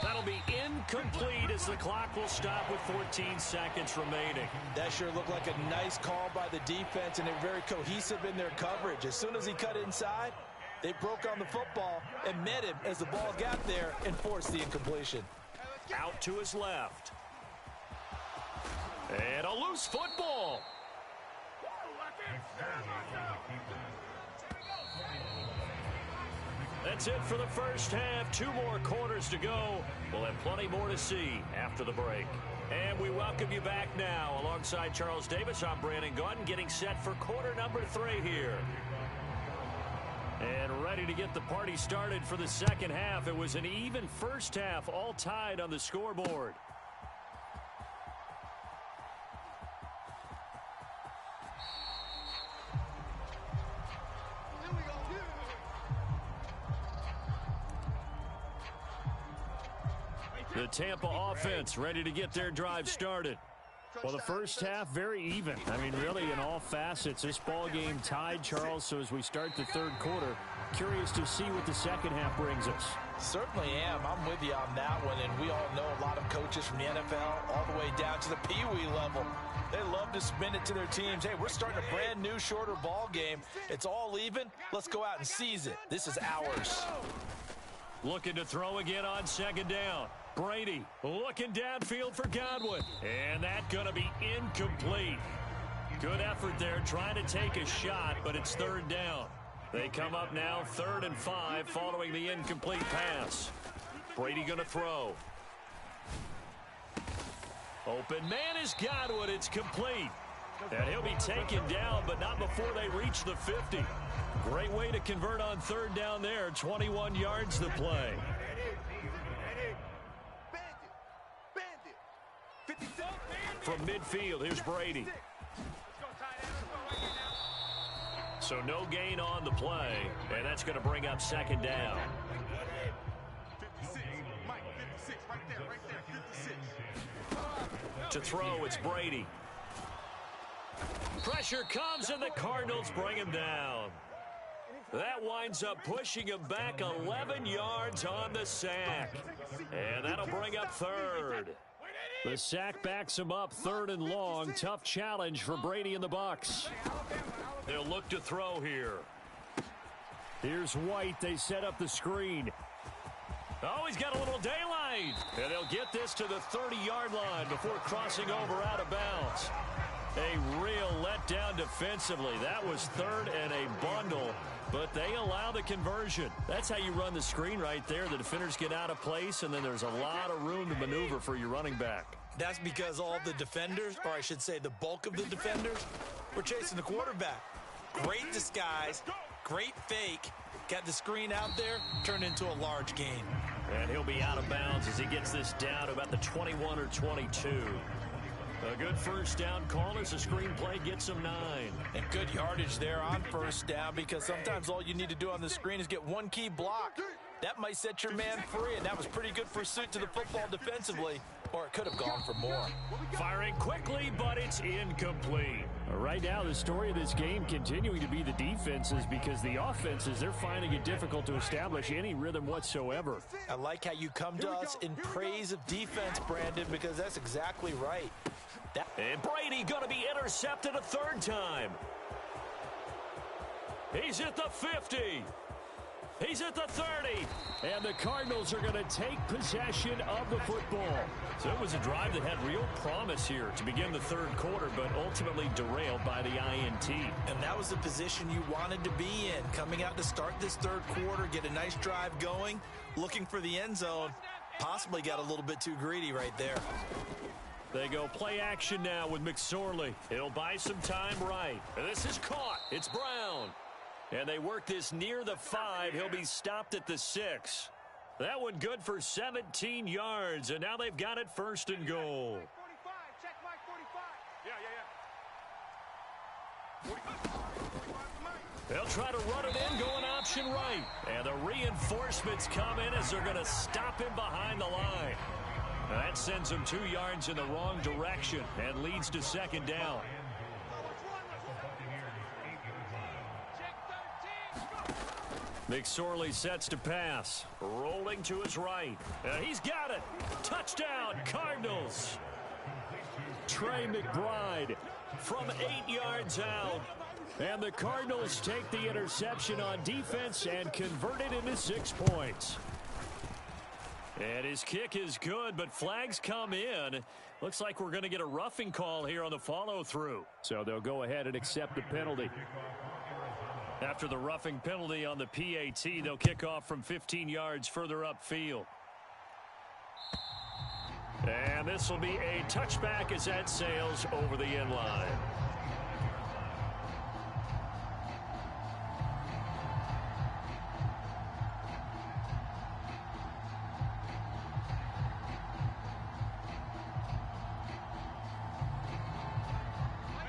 That'll be incomplete as the clock will stop with 14 seconds remaining. That sure looked like a nice call by the defense, and they're very cohesive in their coverage. As soon as he cut inside, they broke on the football and met him as the ball got there and forced the incompletion. Out to his left. And a loose football. That's it for the first half. 2 more quarters to go. We'll have plenty more to see after the break. And we welcome you back now. Alongside Charles Davis, I'm Brandon Gunn, getting set for quarter number 3 here. And ready to get the party started for the second half. It was an even first half, all tied on the scoreboard. The Tampa offense ready to get their drive started. Well, the first half, very even. I mean, really, in all facets, this ball game tied, Charles. So as we start the third quarter, curious to see what the second half brings us. Certainly am. I'm with you on that one. And we all know a lot of coaches from the NFL all the way down to the Pee-wee level. They love to spin it to their teams. Hey, we're starting a brand new, shorter ball game. It's all even. Let's go out and seize it. This is ours. Looking to throw again on second down. Brady looking downfield for Godwin. And that's going to be incomplete. Good effort there trying to take a shot, but it's third down. They come up now 3rd and 5 following the incomplete pass. Brady going to throw. Open man is Godwin. It's complete. And he'll be taken down, but not before they reach the 50. Great way to convert on third down there. 21 yards to play. From midfield, here's Brady. So no gain on the play, and that's going to bring up second down. 56, Mike, 56, right there, 56. To throw, it's Brady. Pressure comes, and the Cardinals bring him down. That winds up pushing him back 11 yards on the sack. And that'll bring up third. The sack backs him up 3rd and long. Tough challenge for Brady and the Bucs. They'll look to throw here. Here's White. They set up the screen. Oh, he's got a little daylight. And they'll get this to the 30-yard line before crossing over out of bounds. A real letdown defensively. That was 3rd and a bundle, but they allow the conversion. That's how you run the screen right there. The defenders get out of place, and then there's a lot of room to maneuver for your running back. That's because all the defenders, or I should say the bulk of the defenders, were chasing the quarterback. Great disguise, great fake. Got the screen out there, turned into a large gain. And he'll be out of bounds as he gets this down to about the 21 or 22. A good first down call as the screenplay gets him 9. And good yardage there on first down, because sometimes all you need to do on the screen is get one key block. That might set your man free, and that was pretty good pursuit to the football defensively, or it could have gone for more. Firing quickly, but it's incomplete. Right now, the story of this game continuing to be the defenses, because the offenses, they're finding it difficult to establish any rhythm whatsoever. I like how you come to us in praise of defense, Brandon, because that's exactly right. And Brady going to be intercepted a 3rd time. He's at the 50. He's at the 30. And the Cardinals are going to take possession of the football. So it was a drive that had real promise here to begin the third quarter, but ultimately derailed by the INT. And that was the position you wanted to be in. Coming out to start this third quarter, get a nice drive going, looking for the end zone. Possibly got a little bit too greedy right there. They go play action now with McSorley. It'll buy some time right. And this is caught. It's Brown. And they work this near the 5. He'll be stopped at the 6. That one good for 17 yards. And now they've got it 1st and goal. 45, check Mike 45. Yeah. They'll try to run it in, going option right. And the reinforcements come in as they're going to stop him behind the line. Now that sends him 2 yards in the wrong direction and leads to second down. McSorley sets to pass. Rolling to his right. He's got it. Touchdown, Cardinals. Trey McBride from 8 yards out. And the Cardinals take the interception on defense and convert it into 6 points. And his kick is good, but flags come in. Looks like we're going to get a roughing call here on the follow-through. So they'll go ahead and accept the penalty. After the roughing penalty on the PAT, they'll kick off from 15 yards further upfield. And this will be a touchback as that sails over the end line.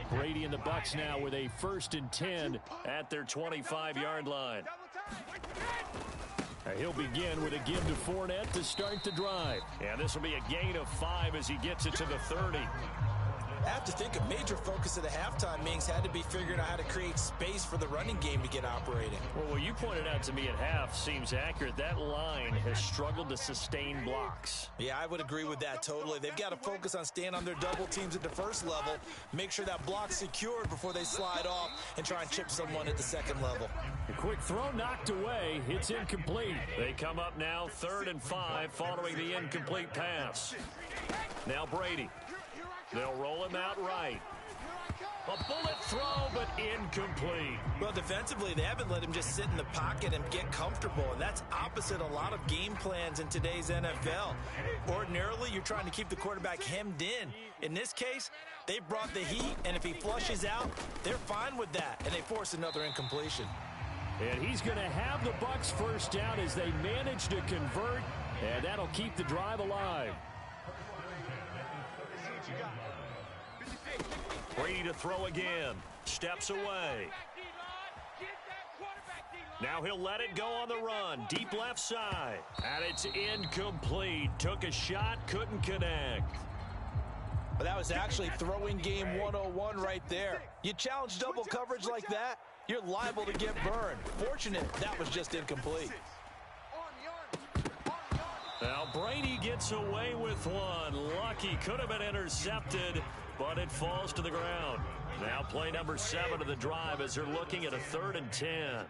Brady and the Bucs now with a 1st and 10 at their 25-yard line. He'll begin with a give to Fournette to start the drive. And this will be a gain of 5 as he gets it to the 30. I have to think a major focus of the halftime meetings had to be figuring out how to create space for the running game to get operating. Well, what you pointed out to me at half seems accurate. That line has struggled to sustain blocks. Yeah, I would agree with that totally. They've got to focus on staying on their double teams at the first level, make sure that block's secured before they slide off and try and chip someone at the second level. A quick throw knocked away. It's incomplete. They come up now 3rd and 5 following the incomplete pass. Now Brady. They'll roll him out right. A bullet throw, but incomplete. Well, defensively, they haven't let him just sit in the pocket and get comfortable, and that's opposite a lot of game plans in today's NFL. Ordinarily, you're trying to keep the quarterback hemmed in. In this case, they brought the heat, and if he flushes out, they're fine with that, and they force another incompletion. And he's going to have the Bucs first down as they manage to convert, and that'll keep the drive alive. Brady to throw again. Steps away. Now he'll let it go on the run. Deep left side. And it's incomplete. Took a shot, couldn't connect. But that was actually throwing game 101 right there. You challenge double coverage like that, you're liable to get burned. Fortunate that was just incomplete. Now Brady gets away with one. Lucky, could have been intercepted, but it falls to the ground. Now play number 7 of the drive as they're looking at a 3rd and 10.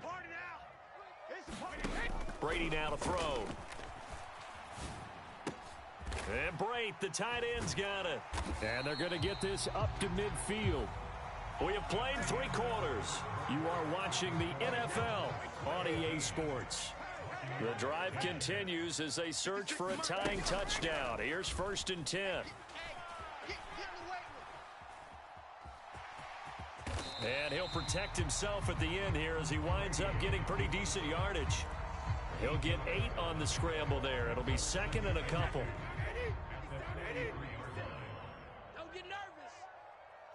Brady now to throw. And Brate, the tight end's got it. And they're going to get this up to midfield. We have played 3 quarters. You are watching the NFL on EA Sports. The drive continues as they search for a tying touchdown. Here's 1st and 10. And he'll protect himself at the end here as he winds up getting pretty decent yardage. He'll get 8 on the scramble there. It'll be 2nd and a couple. Don't get nervous.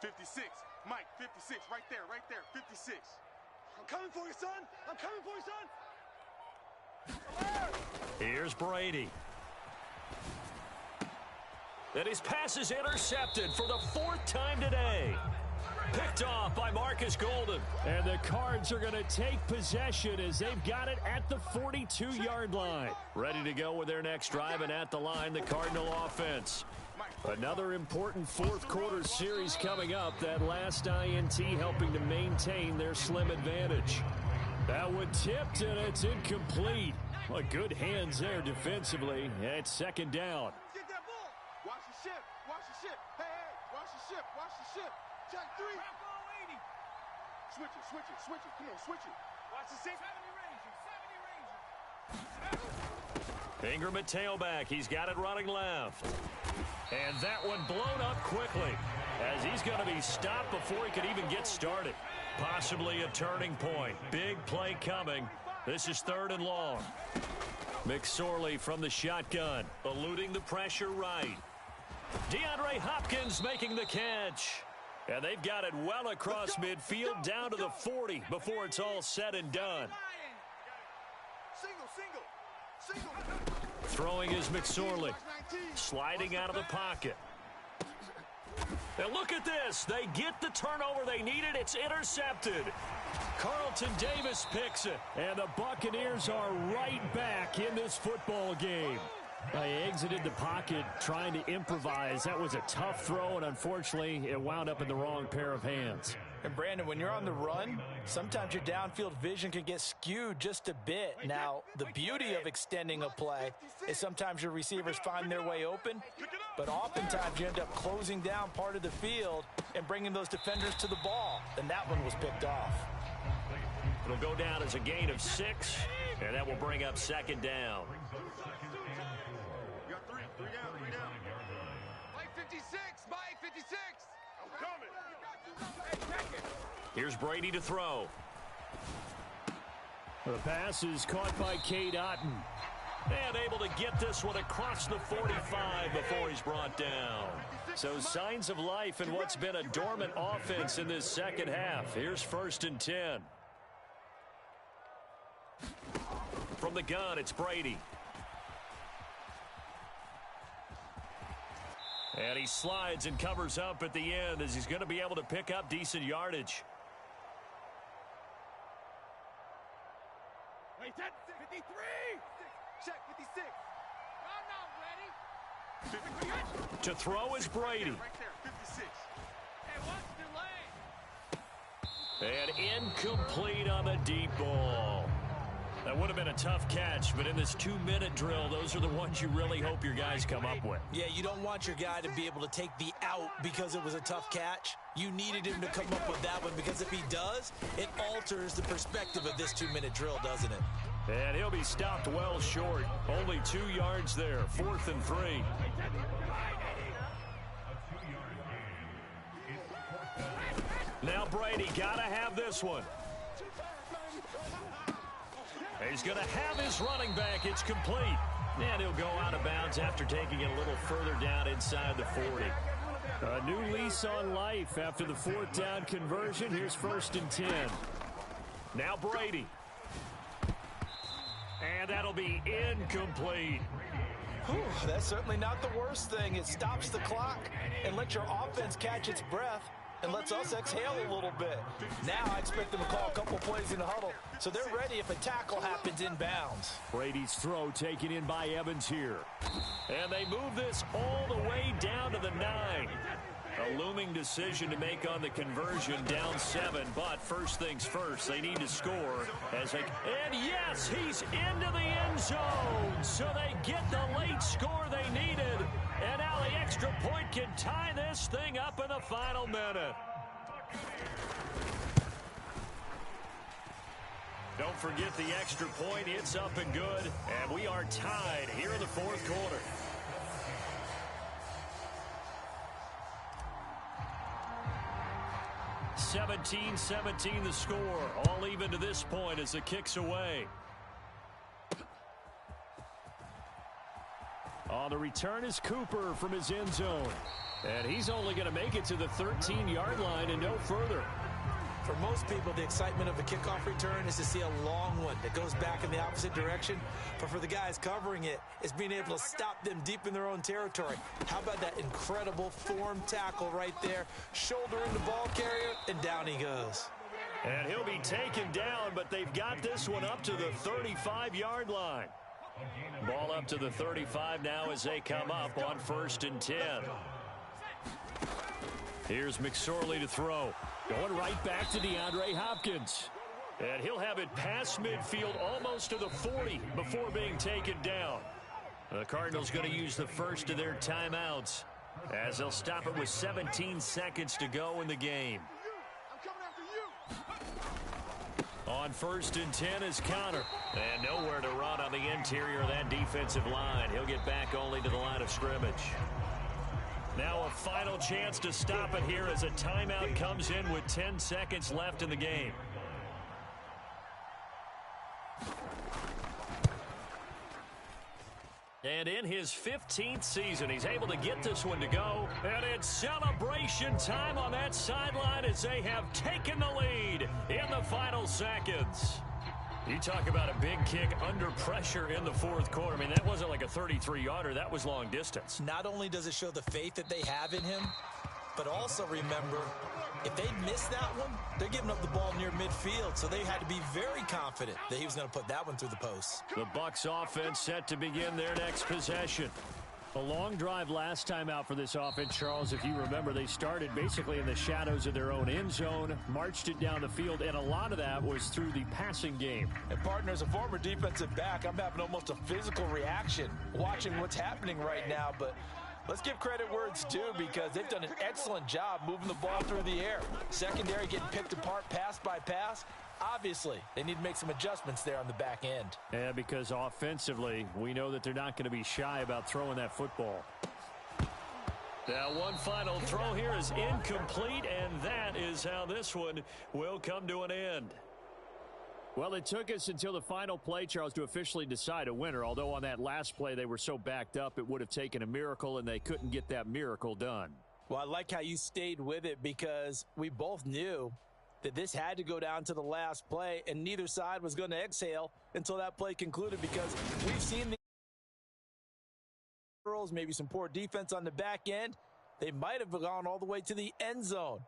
56. Mike, 56. Right there, 56. I'm coming for you, son. I'm coming for you, son. Here's Brady. And his pass is intercepted for the 4th time today. Picked off by Marcus Golden. And the Cards are going to take possession as they've got it at the 42-yard line. Ready to go with their next drive, and at the line, the Cardinal offense. Another important 4th quarter series coming up. That last INT helping to maintain their slim advantage. That one tipped, and it's incomplete. Well, good hands there defensively. It's 2nd down. Get that ball. Watch the ship. Watch the ship. Hey, watch the ship. Watch the ship. Check 3. Switch it. Come on, switch it. Watch the 6. 70 Ranger. Ingram at tailback. He's got it running left. And that one blown up quickly as he's going to be stopped before he could even get started. Possibly a turning point. Big play coming. This is 3rd and long. McSorley from the shotgun, eluding the pressure right. DeAndre Hopkins making the catch. And they've got it well across midfield down to the 40 before it's all said and done. Single. Throwing is McSorley. Sliding out of the pocket. And look at this. They get the turnover they needed. It's intercepted. Carlton Davis picks it. And the Buccaneers are right back in this football game. They exited the pocket trying to improvise. That was a tough throw, and unfortunately, it wound up in the wrong pair of hands. And Brandon, when you're on the run, sometimes your downfield vision can get skewed just a bit. Now, the beauty of extending a play is sometimes your receivers find their way open, but oftentimes you end up closing down part of the field and bringing those defenders to the ball. And that one was picked off. It'll go down as a gain of 6, and that will bring up second down. You got three down. Mike 56, Mike 56. I'm coming. Here's Brady to throw. The pass is caught by Cade Otton. And able to get this one across the 45 before he's brought down. So signs of life in what's been a dormant offense in this second half. Here's 1st and 10. From the gun, it's Brady. And he slides and covers up at the end as he's going to be able to pick up decent yardage. Wait, 53. Check 56. I'm not ready. To throw is Brady. Right there, 56. Hey, what's delayed? And incomplete on the deep ball. That would have been a tough catch, but in this 2-minute drill, those are the ones you really hope your guys come up with. Yeah, you don't want your guy to be able to take the out because it was a tough catch. You needed him to come up with that one because if he does, it alters the perspective of this 2-minute drill, doesn't it? And he'll be stopped well short. Only 2 yards there, 4th and 3. Now Brady got to have this one. He's going to have his running back. It's complete. And he'll go out of bounds after taking it a little further down inside the 40. A new lease on life after the 4th down conversion. Here's 1st and 10. Now Brady. And that'll be incomplete. Whew, that's certainly not the worst thing. It stops the clock and lets your offense catch its breath and lets us exhale a little bit. Now I expect them to call a couple plays in the huddle, so they're ready if a tackle happens inbounds. Brady's throw taken in by Evans here. And they move this all the way down to the 9. A looming decision to make on the conversion, down 7, but first things first, they need to score. And yes, he's into the end zone, so they get the late score they needed. And now the extra point can tie this thing up in the final minute. Don't forget the extra point. It's up and good. And we are tied here in the 4th quarter. (17-17) the score. All even to this point as the kick's away. On the return is Cooper from his end zone. And he's only going to make it to the 13-yard line and no further. For most people, the excitement of a kickoff return is to see a long one that goes back in the opposite direction. But for the guys covering it, it's being able to stop them deep in their own territory. How about that incredible form tackle right there? Shoulder in the ball carrier, and down he goes. And he'll be taken down, but they've got this one up to the 35-yard line. Ball up to the 35 now as they come up on 1st and 10. Here's McSorley to throw. Going right back to DeAndre Hopkins. And he'll have it past midfield almost to the 40 before being taken down. The Cardinals going to use the first of their timeouts as they'll stop it with 17 seconds to go in the game. On 1st and 10 is Connor. And nowhere to run on the interior of that defensive line. He'll get back only to the line of scrimmage. Now a final chance to stop it here as a timeout comes in with 10 seconds left in the game. And in his 15th season, he's able to get this one to go. And it's celebration time on that sideline as they have taken the lead in the final seconds. You talk about a big kick under pressure in the 4th quarter. I mean, that wasn't like a 33-yarder. That was long distance. Not only does it show the faith that they have in him, but also remember, if they miss that one, they're giving up the ball near midfield, so they had to be very confident that he was going to put that one through the post. The Bucs offense set to begin their next possession. A long drive last time out for this offense, Charles. If you remember, they started basically in the shadows of their own end zone, marched it down the field, and a lot of that was through the passing game. And partner, as a former defensive back, I'm having almost a physical reaction watching what's happening right now. But let's give credit where it's due, because they've done an excellent job moving the ball through the air. Secondary getting picked apart pass by pass. Obviously, they need to make some adjustments there on the back end. Yeah, because offensively, we know that they're not going to be shy about throwing that football. Now, one final throw here is incomplete, and that is how this one will come to an end. Well, it took us until the final play, Charles, to officially decide a winner, although on that last play they were so backed up it would have taken a miracle, and they couldn't get that miracle done. Well, I like how you stayed with it, because we both knew that this had to go down to the last play, and neither side was going to exhale until that play concluded, because we've seen the maybe some poor defense on the back end. They might have gone all the way to the end zone